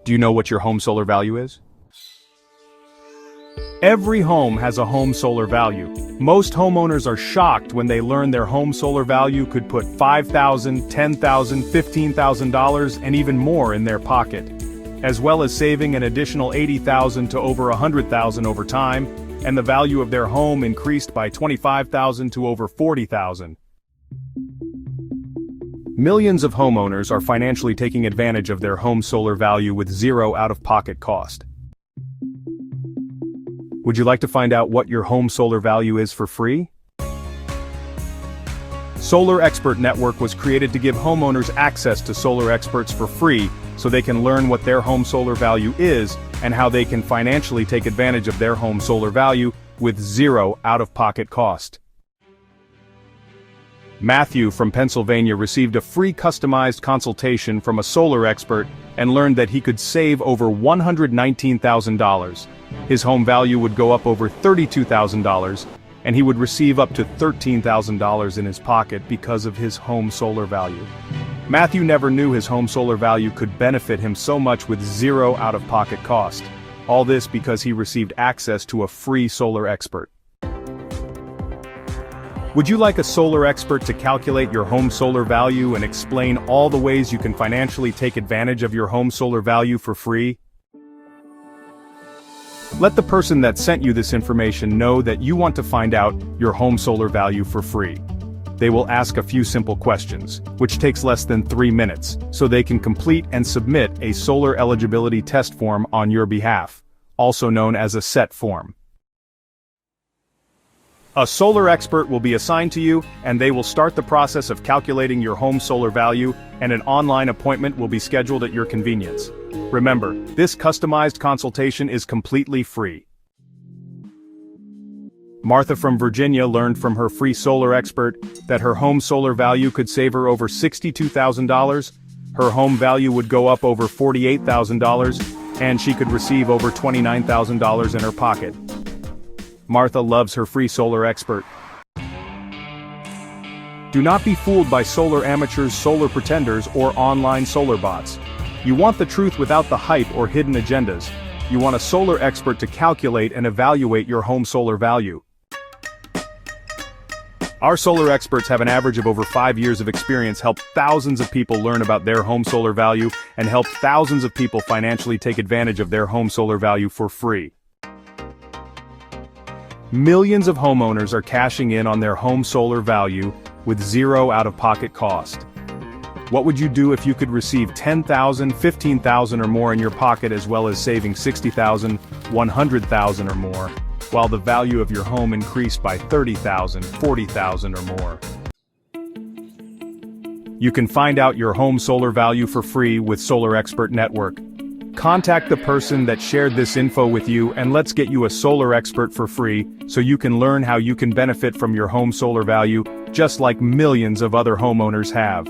Do you know what your home solar value is? Every home has a home solar value. Most homeowners are shocked when they learn their home solar value could put $5,000, $10,000, $15,000 and even more in their pocket, as well as saving an additional $80,000 to over $100,000 over time, and the value of their home increased by $25,000 to over $40,000. Millions of homeowners are financially taking advantage of their home solar value with zero out-of-pocket cost. Would you like to find out what your home solar value is for free? Solar Expert Network was created to give homeowners access to solar experts for free so they can learn what their home solar value is and how they can financially take advantage of their home solar value with zero out-of-pocket cost. Matthew from Pennsylvania received a free customized consultation from a solar expert and learned that he could save over $119,000. His home value would go up over $32,000, and he would receive up to $13,000 in his pocket because of his home solar value. Matthew never knew his home solar value could benefit him so much with zero out-of-pocket cost. All this because he received access to a free solar expert. Would you like a solar expert to calculate your home solar value and explain all the ways you can financially take advantage of your home solar value for free? Let the person that sent you this information know that you want to find out your home solar value for free. They will ask a few simple questions, which takes less than 3 minutes, so they can complete and submit a solar eligibility test form on your behalf, also known as a SET form. A solar expert will be assigned to you, and they will start the process of calculating your home solar value, and an online appointment will be scheduled at your convenience. Remember, this customized consultation is completely free. Martha from Virginia learned from her free solar expert that her home solar value could save her over $62,000, her home value would go up over $48,000, and she could receive over $29,000 in her pocket. Martha loves her free solar expert. Do not be fooled by solar amateurs, solar pretenders, or online solar bots. You want the truth without the hype or hidden agendas. You want a solar expert to calculate and evaluate your home solar value. Our solar experts have an average of over 5 years of experience, help thousands of people learn about their home solar value, and help thousands of people financially take advantage of their home solar value for free. Millions of homeowners are cashing in on their home solar value with zero out-of-pocket cost. What would you do if you could receive $10,000, $15,000 or more in your pocket, as well as saving $60,000, $100,000 or more, while the value of your home increased by $30,000, $40,000 or more? You can find out your home solar value for free with Solar Expert Network. Contact the person that shared this info with you, and let's get you a solar expert for free so you can learn how you can benefit from your home solar value just like millions of other homeowners have.